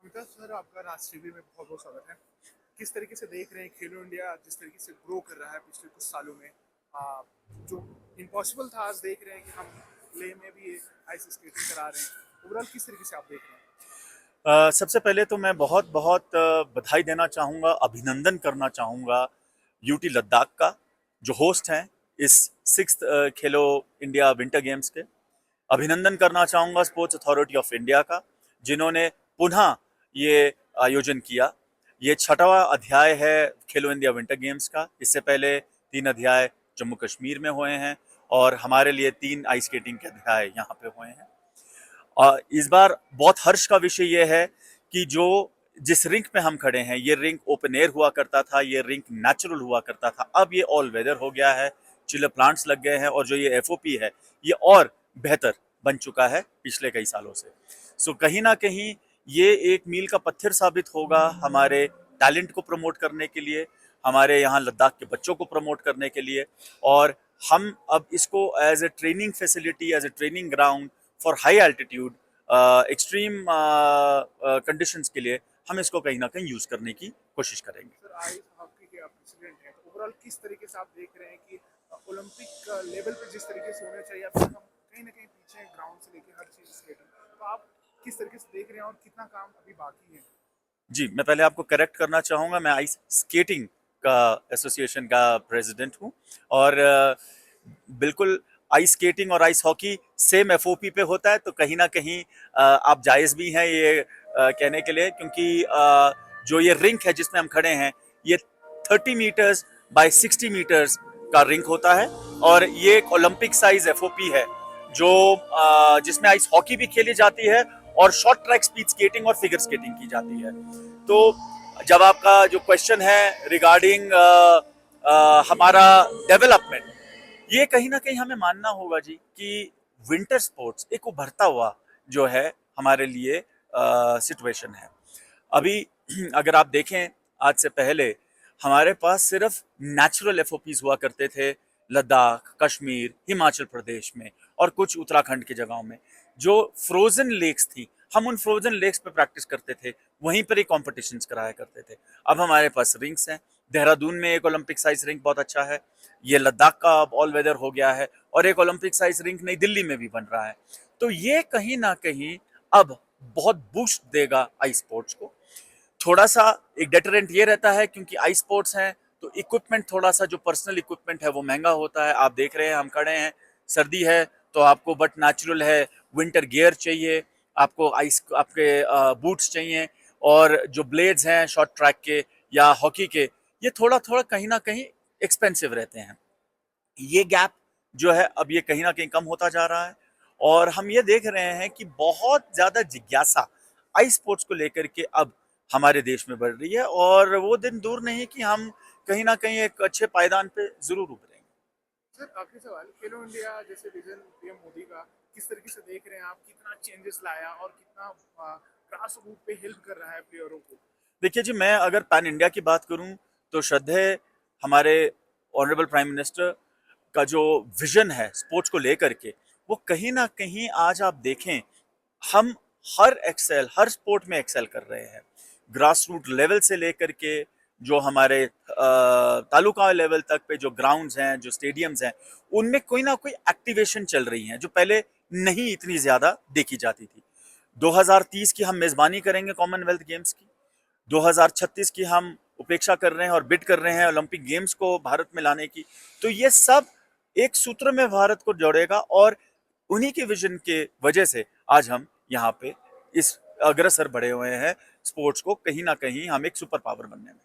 विकास sir, आपका राज TV में बहुत बहुत स्वागत है। किस तरीके से देख रहे हैं खेलो इंडिया जिस तरीके से ग्रो कर रहा है पिछले कुछ सालों में? जो इम्पॉसिबल था आज देख रहे हैं कि हम ले में भी आइस स्केटिंग करा रहे हैं। ओवरऑल किस तरीके से आप देख रहे हैं? सबसे पहले तो मैं बहुत बहुत बधाई देना चाहूँगा, अभिनंदन करना चाहूँगा यूटी लद्दाख का, जो होस्ट हैं इस सिक्स्थ खेलो इंडिया विंटर गेम्स के। अभिनंदन करना चाहूँगा स्पोर्ट्स अथॉरिटी ऑफ इंडिया का, जिन्होंने पुनः ये आयोजन किया। ये 6वां अध्याय है खेलो इंडिया विंटर गेम्स का। इससे पहले 3 अध्याय जम्मू कश्मीर में हुए हैं और हमारे लिए 3 आइस स्केटिंग के अध्याय यहाँ पे हुए हैं। इस बार बहुत हर्ष का विषय यह है कि जिस रिंक पे हम खड़े हैं, ये रिंक ओपन एयर हुआ करता था, ये रिंक नेचुरल हुआ करता था, अब ये ऑल वेदर हो गया है, चिलर प्लांट्स लग गए हैं और जो ये एफओपी है ये और बेहतर बन चुका है पिछले कई सालों से। सो कहीं ना कहीं ये एक मील का पत्थर साबित होगा हमारे टैलेंट को प्रमोट करने के लिए, हमारे यहाँ लद्दाख के बच्चों को प्रमोट करने के लिए। और हम अब इसको as a training facility, as a training ground for high altitude extreme conditions के लिए हम इसको कहीं ना कहीं यूज करने की कोशिश करेंगे। सर, आइस हॉकी के आप प्रेसिडेंट हैं, तो ओवरऑल किस तरीके से आप देख रहे हैं कि ओलंपिक लेवल पे जिस तरीके से होना चाहिए, अब हम कहीं ना कहीं पीछे हैं ग्राउंड से लेके हर चीज स्केटिंग, तो आप किस तरीके से देख रहे हैं और कितना काम अभी बाकी है? जी, मैं पहले आपको करेक्ट करना चाहूँगा, मैं आइस स्केटिंग का एसोसिएशन का प्रेसिडेंट हूँ और बिल्कुल आइस स्केटिंग और आइस हॉकी सेम एफओपी पे होता है, तो कहीं ना कहीं आप जायज़ भी हैं ये कहने के लिए, क्योंकि जो ये रिंक है जिसमें हम खड़े हैं ये 30 मीटर्स बाय 60 मीटर्स का रिंक होता है और ये एक ओलंपिक साइज एफओपी है जो जिसमें आइस हॉकी भी खेली जाती है और शॉर्ट ट्रैक स्पीड स्केटिंग और फिगर स्केटिंग की जाती है। तो जब आपका जो क्वेश्चन है रिगार्डिंग हमारा डेवलपमेंट, ये कहीं ना कहीं हमें मानना होगा जी कि विंटर स्पोर्ट्स एक उभरता हुआ जो है हमारे लिए सिचुएशन है। अभी अगर आप देखें, आज से पहले हमारे पास सिर्फ नेचुरल एफओपीज हुआ करते थे लद्दाख, कश्मीर, हिमाचल प्रदेश में और कुछ उत्तराखंड की जगहों में। जो फ्रोजन लेक्स थी, हम उन फ्रोजन लेक्स पे प्रैक्टिस करते थे, वहीं पर ही कॉम्पिटिशन्स कराया करते थे। अब हमारे पास रिंक्स हैं, देहरादून में एक ओलंपिक साइज रिंक बहुत अच्छा है, ये लद्दाख का अब ऑल वेदर हो गया है और एक ओलंपिक साइज रिंक नई दिल्ली में भी बन रहा है। तो ये कहीं ना कहीं अब बहुत बूस्ट देगा आई स्पोर्ट्स को। थोड़ा सा एक डेटरेंट ये रहता है क्योंकि आई स्पोर्ट्स हैं तो इक्विपमेंट, थोड़ा सा जो पर्सनल इक्विपमेंट है वो महंगा होता है। आप देख रहे हैं हम खड़े हैं, सर्दी है तो आपको बट नेचुरल है विंटर गियर चाहिए, आपको आइस आपके बूट्स चाहिए और जो ब्लेड्स हैं शॉर्ट ट्रैक के या हॉकी के, ये थोड़ा थोड़ा कहीं ना कहीं एक्सपेंसिव रहते हैं। ये गैप जो है अब ये कहीं ना कहीं कम होता जा रहा है और हम ये देख रहे हैं कि बहुत ज्यादा जिज्ञासा आई स्पोर्ट्स को लेकर के अब हमारे देश में बढ़ रही है और वो दिन दूर नहीं कि हम कहीं ना कहीं एक अच्छे पायदान पे जरूर उभरेंगे। सर, आखिरी सवाल, खेलो इंडिया जैसे विजन पीएम मोदी का, किस तरीके से देख रहे हैं आप? कितना चेंजेस लाया और कितना ग्रास रूट पे हेल्प कर रहा है प्लेयरों को? देखिए जी, मैं अगर पैन इंडिया की बात करूं तो श्रद्धेय हमारे ऑनरेबल प्राइम मिनिस्टर का जो विजन है स्पोर्ट्स को लेकर के, वो कहीं ना कहीं आज आप देखें हम हर स्पोर्ट में एक्सेल कर रहे हैं। ग्रास रूट लेवल से लेकर के जो हमारे तालुका लेवल तक पे जो ग्राउंड्स हैं, जो स्टेडियम्स हैं, उनमें कोई ना कोई एक्टिवेशन चल रही है जो पहले नहीं इतनी ज्यादा देखी जाती थी। 2030 की हम मेजबानी करेंगे कॉमनवेल्थ गेम्स की, 2036 की हम उपेक्षा कर रहे हैं और बिड कर रहे हैं ओलंपिक गेम्स को भारत में लाने की। तो ये सब एक सूत्र में भारत को जोड़ेगा और उन्हीं के विजन के वजह से आज हम यहाँ पे इस अग्रसर बढ़े हुए हैं स्पोर्ट्स को कहीं ना कहीं हम एक सुपर पावर बनने में।